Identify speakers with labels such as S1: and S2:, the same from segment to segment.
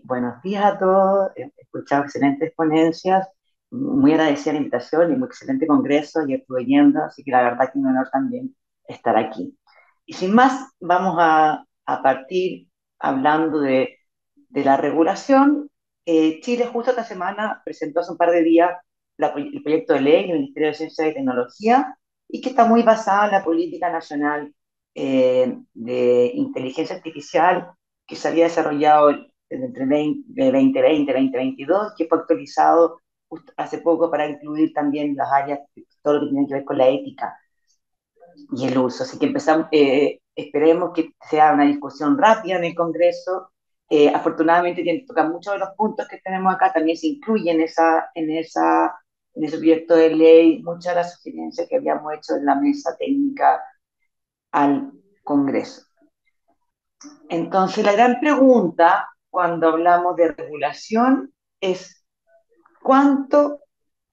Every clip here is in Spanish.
S1: Buenos días a todos. He escuchado excelentes ponencias, muy agradecida la invitación y muy excelente congreso. Y estuve yendo, así que la verdad que un honor también estar aquí. Y sin más, vamos a partir hablando de la regulación. Chile justo esta semana presentó hace un par de días el proyecto de ley del Ministerio de Ciencia y Tecnología y que está muy basada en la política nacional de inteligencia artificial que se había desarrollado entre 2020 y 2022, que fue actualizado hace poco para incluir también las áreas, todo lo que tiene que ver con la ética y el uso. Así que empezamos, esperemos que sea una discusión rápida en el Congreso. Afortunadamente toca muchos de los puntos que tenemos acá, también se incluyen en ese proyecto de ley muchas de las sugerencias que habíamos hecho en la mesa técnica al Congreso. Entonces, la gran pregunta cuando hablamos de regulación es cuánto,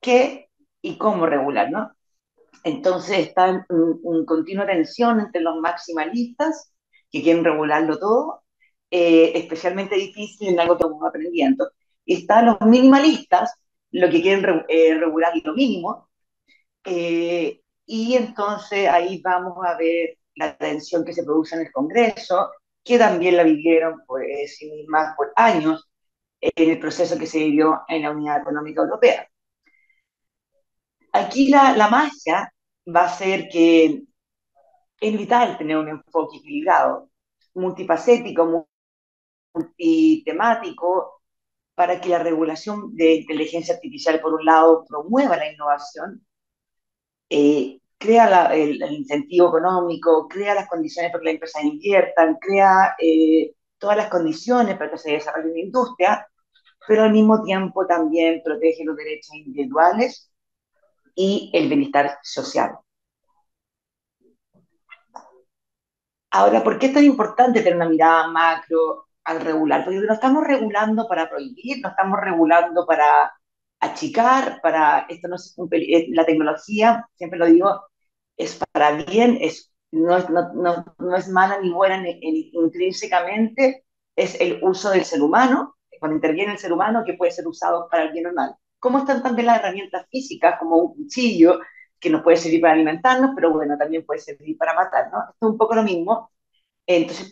S1: qué y cómo regular, ¿no? Entonces está un continua tensión entre los maximalistas que quieren regularlo todo, especialmente difícil en algo que vamos aprendiendo. Y están los minimalistas, lo que quieren regular lo mínimo, y entonces ahí vamos a ver la tensión que se produce en el Congreso, que también la vivieron pues, sí mismas por años en el proceso que se vivió en la Unidad Económica Europea. Aquí la magia va a ser que es vital tener un enfoque equilibrado, multifacético, multitemático, para que la regulación de inteligencia artificial, por un lado, promueva la innovación, crea el incentivo económico, crea las condiciones para que las empresas inviertan, crea todas las condiciones para que se desarrolle una industria, pero al mismo tiempo también protege los derechos individuales y el bienestar social. Ahora, ¿por qué es tan importante tener una mirada macro al regular? Porque no estamos regulando para prohibir, no estamos regulando para achicar, para esto no es la tecnología, siempre lo digo, es para bien, no es mala ni buena intrínsecamente, es el uso del ser humano, cuando interviene el ser humano que puede ser usado para el bien o el mal. ¿Cómo están también las herramientas físicas como un cuchillo que nos puede servir para alimentarnos, pero bueno, también puede servir para matarnos? Esto es un poco lo mismo. Entonces,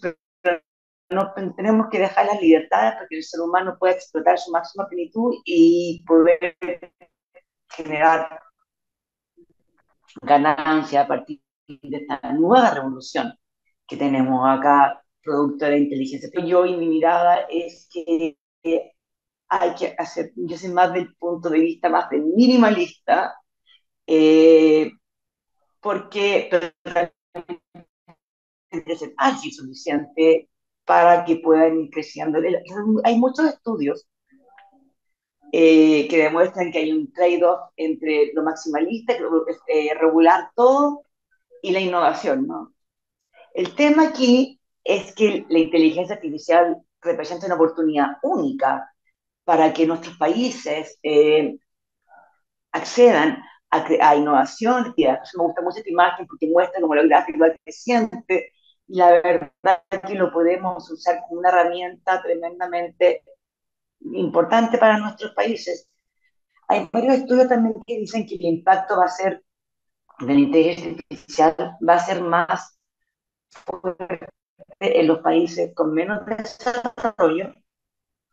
S1: no tenemos que dejar las libertades para que el ser humano pueda explotar su máxima plenitud y poder generar ganancia a partir de esta nueva revolución que tenemos acá, producto de la inteligencia. Yo y mi mirada es que hay que hacer, yo soy más del punto de vista más de minimalista, eh, porque tiene que ser ágil suficiente para que puedan ir creciendo. Hay muchos estudios que demuestran que hay un trade-off entre lo maximalista, regular todo, y la innovación, ¿no? El tema aquí es que la inteligencia artificial representa una oportunidad única para que nuestros países accedan a innovación. Y me gusta mucho esta imagen porque muestra como lo gráfico va creciente. Y la verdad es que lo podemos usar como una herramienta tremendamente importante para nuestros países. Hay varios estudios también que dicen que el impacto va a ser de la inteligencia artificial va a ser más fuerte en los países con menos desarrollo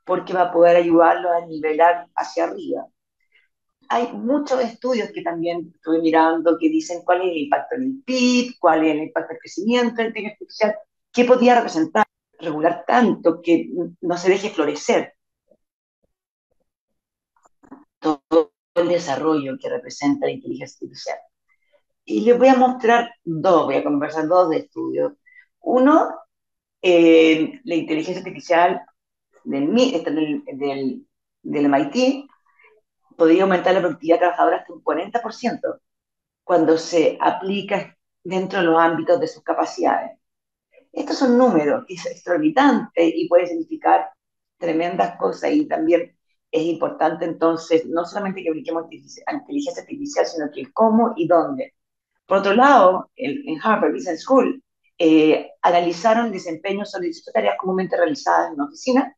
S1: porque va a poder ayudarlos a nivelar hacia arriba. Hay muchos estudios que también estuve mirando que dicen cuál es el impacto en el PIB, cuál es el impacto del crecimiento de la inteligencia artificial, qué podría representar regular tanto que no se deje florecer todo el desarrollo que representa la inteligencia artificial. Y les voy a mostrar dos, voy a conversar dos de estudios. Uno, la inteligencia artificial del MIT podría aumentar la productividad trabajadora hasta un 40% cuando se aplica dentro de los ámbitos de sus capacidades. Estos son números que es exorbitante y puede significar tremendas cosas y también es importante entonces no solamente que apliquemos inteligencia artificial, sino que el cómo y dónde. Por otro lado, en Harvard Business School analizaron el desempeño sobre 18 tareas comúnmente realizadas en una oficina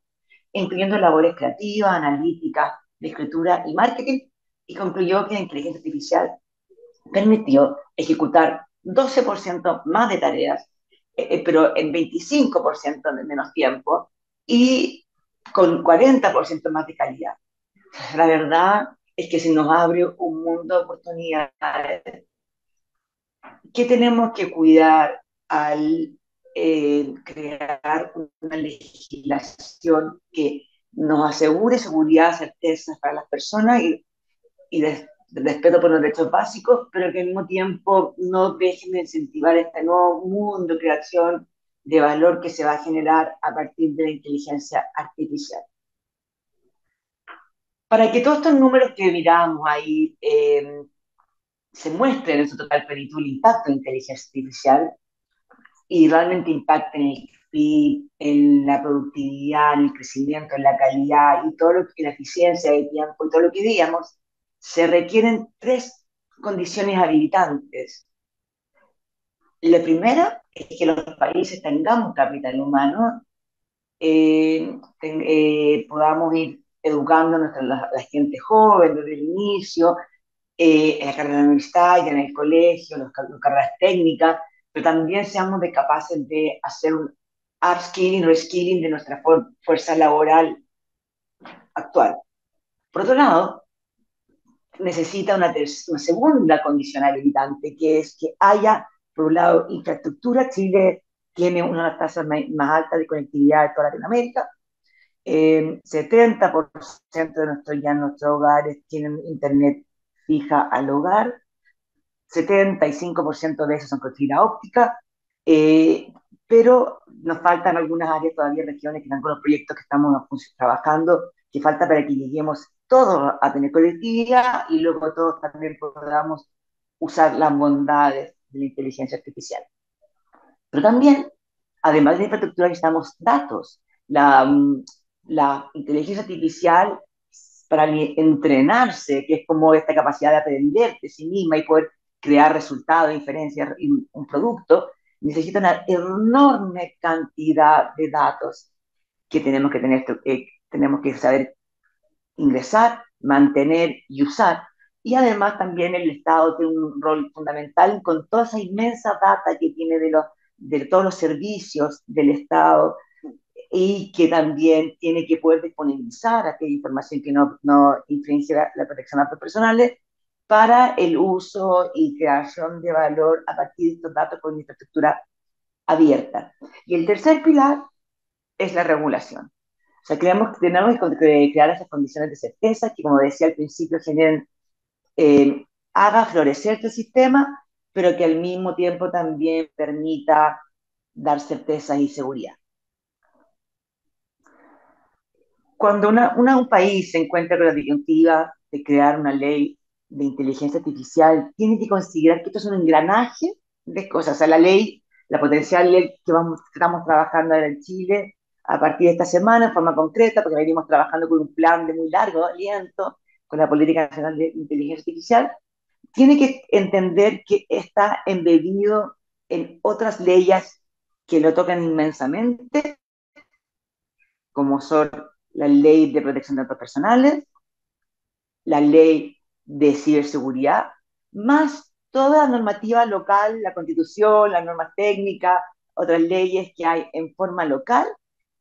S1: incluyendo labores creativas, analíticas, de escritura y marketing, y concluyó que la inteligencia artificial permitió ejecutar 12% más de tareas, pero en 25% de menos tiempo y con 40% más de calidad. La verdad es que se nos abre un mundo de oportunidades que tenemos que cuidar al crear una legislación que nos asegure seguridad, certeza para las personas y respeto por los derechos básicos, pero que al mismo tiempo no dejen de incentivar este nuevo mundo de creación de valor que se va a generar a partir de la inteligencia artificial. Para que todos estos números que miramos ahí se muestren en su total plenitud el impacto de la inteligencia artificial y realmente impacten en el PIB, en la productividad, en el crecimiento, en la calidad y todo lo que la eficiencia de tiempo y todo lo que digamos, se requieren tres condiciones habilitantes. La primera es que los países tengamos capital humano, podamos ir educando a la gente joven desde el inicio, en la carrera universitaria, en el colegio, las carreras técnicas, pero también seamos capaces de hacer un upskilling o skilling de nuestra fuerza laboral actual. Por otro lado, necesita una segunda condición habilitante, que es que haya, por un lado, infraestructura. Chile tiene una de las tasas más altas de conectividad de toda Latinoamérica. 70% de nuestros hogares tienen internet fija al hogar. 75% de eso son con fibra óptica, eh, pero nos faltan algunas áreas todavía, regiones que están con los proyectos que estamos trabajando, que falta para que lleguemos todos a tener conectividad y luego todos también podamos usar las bondades de la inteligencia artificial. Pero también, además de la infraestructura, necesitamos datos. La inteligencia artificial, para entrenarse, que es como esta capacidad de aprender de sí misma y poder crear resultados, inferencias y un producto, necesita una enorme cantidad de datos que tenemos que saber ingresar, mantener y usar. Y además también el Estado tiene un rol fundamental con toda esa inmensa data que tiene de todos los servicios del Estado y que también tiene que poder disponibilizar aquella información que no infringe la protección de datos personales para el uso y creación de valor a partir de estos datos con infraestructura abierta. Y el tercer pilar es la regulación. O sea, tenemos que crear esas condiciones de certeza que, como decía al principio, generen, haga florecer este sistema, pero que al mismo tiempo también permita dar certeza y seguridad. Cuando un país se encuentra con la disyuntiva de crear una ley de inteligencia artificial, tiene que considerar que esto es un engranaje de cosas. O sea, la ley, la potencial ley que estamos trabajando ahora en Chile a partir de esta semana en forma concreta, porque venimos trabajando con un plan de muy largo aliento con la Política Nacional de Inteligencia Artificial, tiene que entender que está embebido en otras leyes que lo tocan inmensamente, como son la ley de protección de datos personales, la ley de ciberseguridad, más toda la normativa local, la constitución, las normas técnicas, otras leyes que hay en forma local,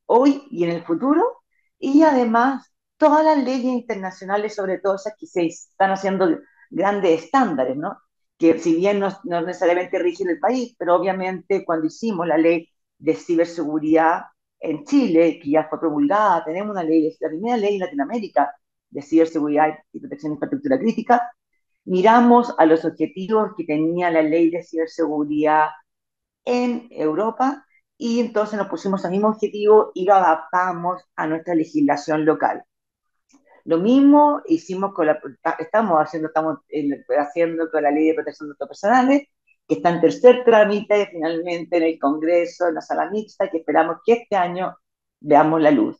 S1: hoy y en el futuro, y además todas las leyes internacionales, sobre todo esas que se están haciendo grandes estándares, ¿no? Que si bien no necesariamente rigen el país, pero obviamente cuando hicimos la ley de ciberseguridad en Chile, que ya fue promulgada, tenemos una ley, la primera ley en Latinoamérica de ciberseguridad y protección de infraestructura crítica, miramos a los objetivos que tenía la ley de ciberseguridad en Europa y entonces nos pusimos al mismo objetivo y lo adaptamos a nuestra legislación local. Lo mismo hicimos estamos haciendo con la ley de protección de datos personales, que está en tercer trámite finalmente en el Congreso, en la sala mixta, que esperamos que este año veamos la luz.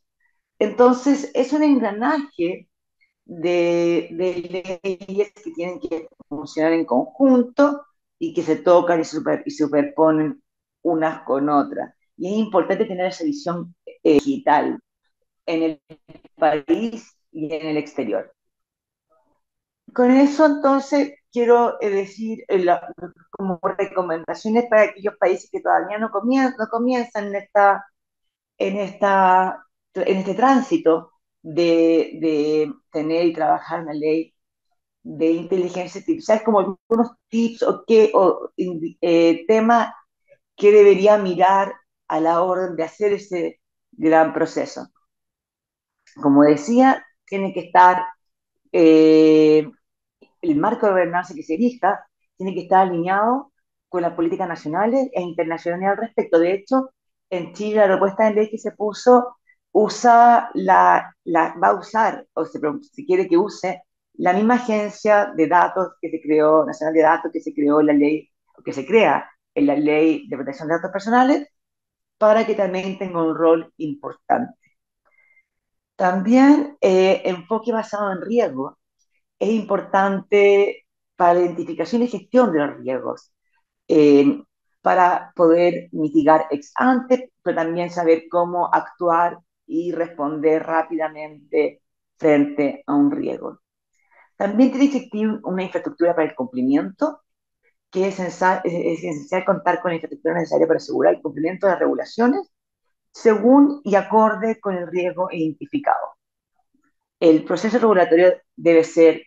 S1: Entonces, es un engranaje de leyes que tienen que funcionar en conjunto y que se tocan y superponen unas con otras. Y es importante tener esa visión digital. en el país y en el exterior. Con eso entonces quiero decir como recomendaciones para aquellos países que todavía no comienzan en este tránsito de tener y trabajar una ley de inteligencia artificial, como algunos tips o temas que debería mirar a la hora de hacer ese gran proceso. Como decía, tiene que estar eh, el marco de gobernanza que se elija, tiene que estar alineado con las políticas nacionales e internacionales al respecto. De hecho, en Chile la propuesta de ley que se puso va a usar, o se quiere que use, la misma agencia de datos que se creó, nacional de datos, que se creó en la ley, que se crea en la ley de protección de datos personales, para que también tenga un rol importante. También enfoque basado en riesgo. Es importante para la identificación y gestión de los riesgos, eh, para poder mitigar ex ante, pero también saber cómo actuar y responder rápidamente frente a un riesgo. También tiene que existir una infraestructura para el cumplimiento, que es esencial contar con la infraestructura necesaria para asegurar el cumplimiento de las regulaciones según y acorde con el riesgo identificado. El proceso regulatorio debe ser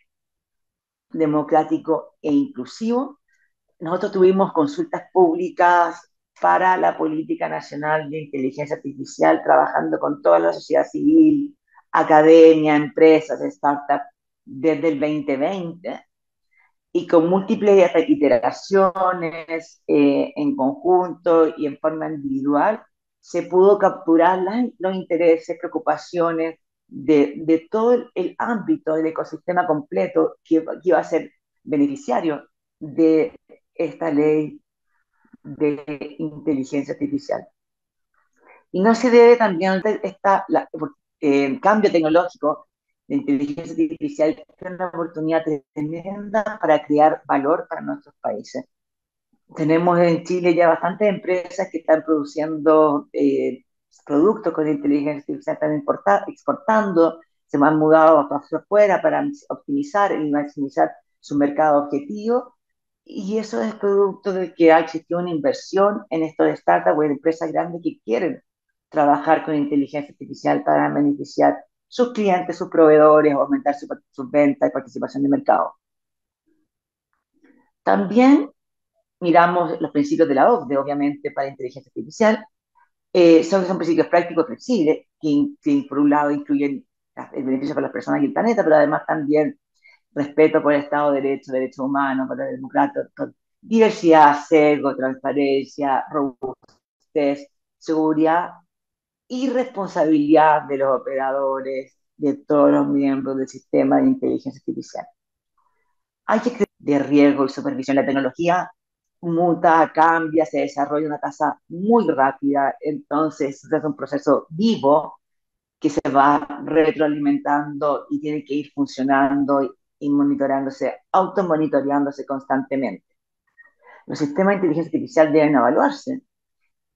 S1: democrático e inclusivo. Nosotros tuvimos consultas públicas para la Política Nacional de Inteligencia Artificial, trabajando con toda la sociedad civil, academia, empresas, startups, desde el 2020, y con múltiples iteraciones en conjunto y en forma individual, se pudo capturar los intereses, preocupaciones de todo el ámbito del ecosistema completo que iba a ser beneficiario de esta ley de inteligencia artificial. Y no se debe también el cambio tecnológico de inteligencia artificial es una oportunidad tremenda para crear valor para nuestros países. Tenemos en Chile ya bastantes empresas que están produciendo productos con inteligencia artificial, están exportando, se han mudado hacia afuera para optimizar y maximizar su mercado objetivo. Y eso es producto de que ha existido una inversión en estos startups o en empresas grandes que quieren trabajar con inteligencia artificial para beneficiar sus clientes, sus proveedores, aumentar sus ventas y participación de mercado. También miramos los principios de la OCDE, obviamente, para inteligencia artificial. Son principios prácticos flexibles, que por un lado incluyen el beneficio para las personas y el planeta, pero además también respeto por el Estado de Derecho, derechos humanos, para el democracia, diversidad, sesgo, transparencia, robustez, seguridad y responsabilidad de los operadores, de todos los miembros del sistema de inteligencia artificial. Hay que crear de riesgo y supervisión. La tecnología muta, cambia, se desarrolla a una tasa muy rápida, entonces es un proceso vivo que se va retroalimentando y tiene que ir funcionando y monitoreándose, automonitoreándose constantemente. Los sistemas de inteligencia artificial deben evaluarse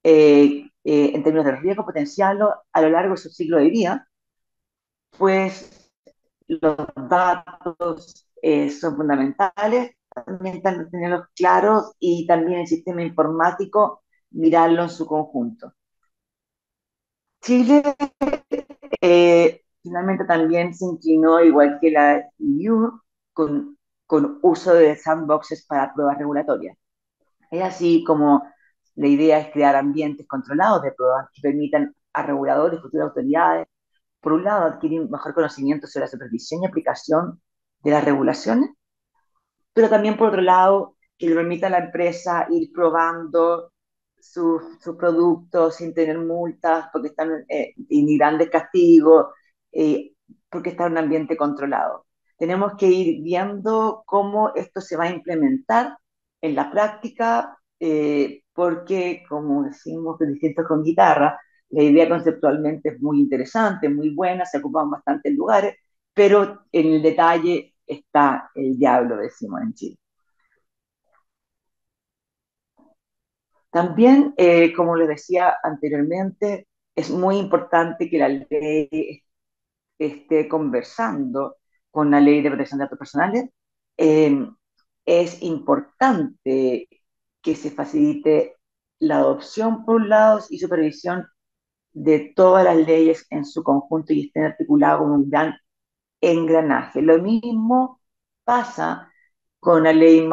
S1: en términos de riesgo potencial a lo largo de su ciclo de vida, pues los datos son fundamentales, también tenerlos claros y también el sistema informático mirarlo en su conjunto. Chile finalmente también se inclinó, igual que la EU, con uso de sandboxes para pruebas regulatorias. Es así como la idea es crear ambientes controlados de pruebas que permitan a reguladores y futuras autoridades, por un lado, adquirir mejor conocimiento sobre la supervisión y aplicación de las regulaciones, pero también por otro lado, que le permita a la empresa ir probando sus productos sin tener multas, porque están ni grandes castigos, eh, porque está en un ambiente controlado. Tenemos que ir viendo cómo esto se va a implementar en la práctica, porque, como decimos de distintos con guitarra, la idea conceptualmente es muy interesante, muy buena, se ocupan bastantes lugares, pero en el detalle está el diablo, decimos en Chile. También, como les decía anteriormente, es muy importante que la ley esté conversando con la ley de protección de datos personales. Eh, es importante que se facilite la adopción por un lado y supervisión de todas las leyes en su conjunto y estén articulados como un gran engranaje. Lo mismo pasa con la ley,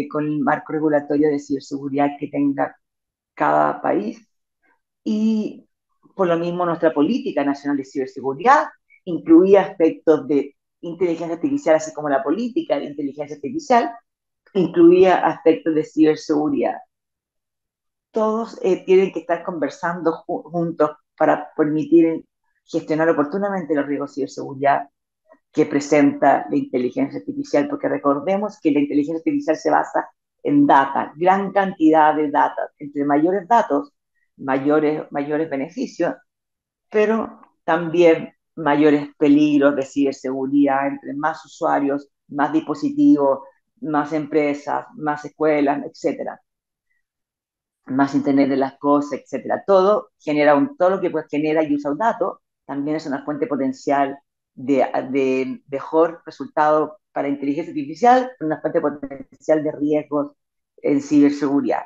S1: con el marco regulatorio de ciberseguridad que tenga cada país y por lo mismo nuestra política nacional de ciberseguridad incluía aspectos de inteligencia artificial, así como la política de inteligencia artificial incluía aspectos de ciberseguridad. Todos tienen que estar conversando juntos para permitir gestionar oportunamente los riesgos de ciberseguridad que presenta la inteligencia artificial, porque recordemos que la inteligencia artificial se basa en data, gran cantidad de data. Entre mayores datos, mayores beneficios, pero también mayores peligros de ciberseguridad, entre más usuarios, más dispositivos, más empresas, más escuelas, etcétera, más Internet de las cosas, etcétera. Todo lo que pues, genera y usa un dato, también es una fuente potencial de mejor resultado para inteligencia artificial, una fuente potencial de riesgos en ciberseguridad.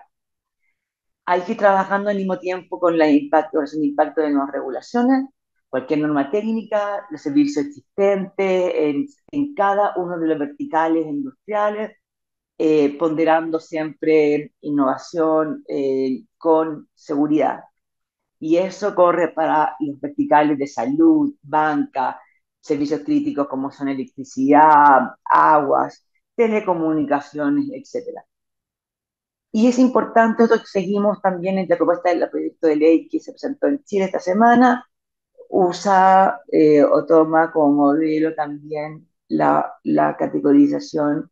S1: Hay que ir trabajando al mismo tiempo con el impacto de nuevas regulaciones, cualquier norma técnica, los servicios existentes en cada uno de los verticales industriales, ponderando siempre innovación con seguridad. Y eso corre para los verticales de salud, banca, servicios críticos como son electricidad, aguas, telecomunicaciones, etcétera. Y es importante, nosotros seguimos también en la propuesta del proyecto de ley que se presentó en Chile esta semana, usa o toma como modelo también la categorización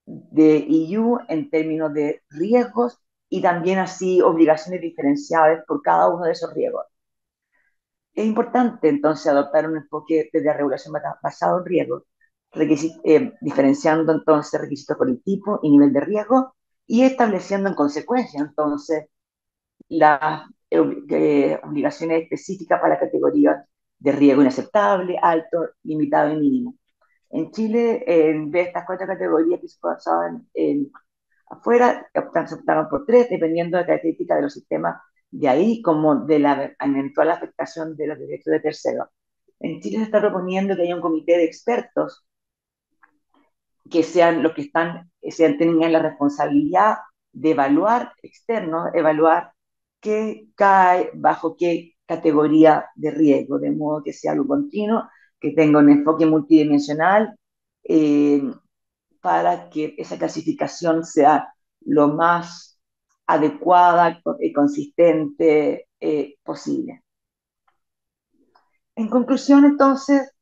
S1: de EU en términos de riesgos y también así obligaciones diferenciadas por cada uno de esos riesgos. Es importante entonces adoptar un enfoque de la regulación basado en riesgos, diferenciando entonces requisitos por el tipo y nivel de riesgo y estableciendo en consecuencia entonces las obligaciones específicas para la categoría de riesgo inaceptable, alto, limitado y mínimo. En Chile, de estas cuatro categorías que se basaban afuera, se optaron por tres, dependiendo de la característica de los sistemas de ahí, como de la eventual afectación de los derechos de terceros. En Chile se está proponiendo que haya un comité de expertos que sean los que tengan la responsabilidad de evaluar externos, evaluar qué cae bajo qué categoría de riesgo, de modo que sea algo continuo, que tenga un enfoque multidimensional, eh, para que esa clasificación sea lo más adecuada y consistente posible. En conclusión, entonces,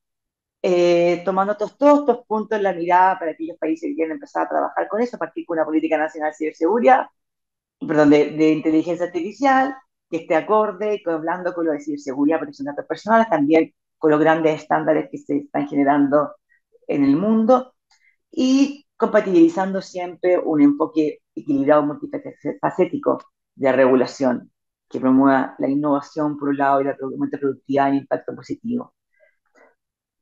S1: tomando todos estos puntos en la mirada para aquellos países que quieren empezar a trabajar con eso, a partir de una política nacional de ciberseguridad, perdón, de inteligencia artificial, que esté acorde, hablando con lo de ciberseguridad, protección de datos personales, también con los grandes estándares que se están generando en el mundo, y compatibilizando siempre un enfoque equilibrado multifacético de regulación que promueva la innovación por un lado y la productividad y impacto positivo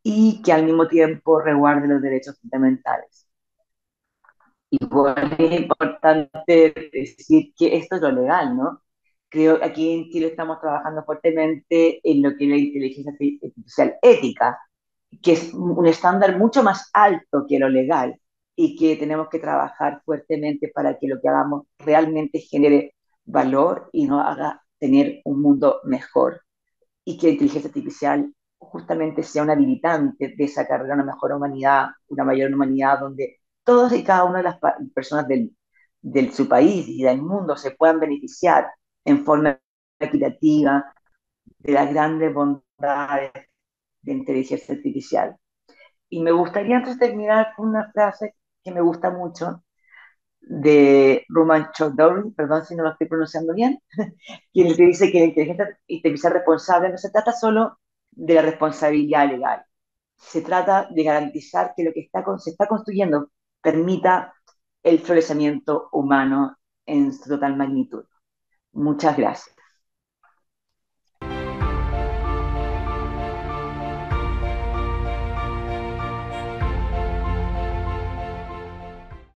S1: y que al mismo tiempo resguarde los derechos fundamentales. Igual es importante decir que esto es lo legal, ¿no? Creo que aquí en Chile estamos trabajando fuertemente en lo que es la inteligencia artificial ética, que es un estándar mucho más alto que lo legal y que tenemos que trabajar fuertemente para que lo que hagamos realmente genere valor y nos haga tener un mundo mejor y que la inteligencia artificial justamente sea un habilitante de esa carrera, una mejor humanidad, una mayor humanidad, donde todas y cada una de las personas de su país y del mundo se puedan beneficiar en forma equitativa de las grandes bondades de inteligencia artificial. Y me gustaría antes de terminar con una frase que me gusta mucho de Roman Choudhury, perdón si no lo estoy pronunciando bien, quien te dice que la inteligencia artificial responsable no se trata solo de la responsabilidad legal, se trata de garantizar que lo que se está construyendo permita el florecimiento humano en su total magnitud. Muchas gracias.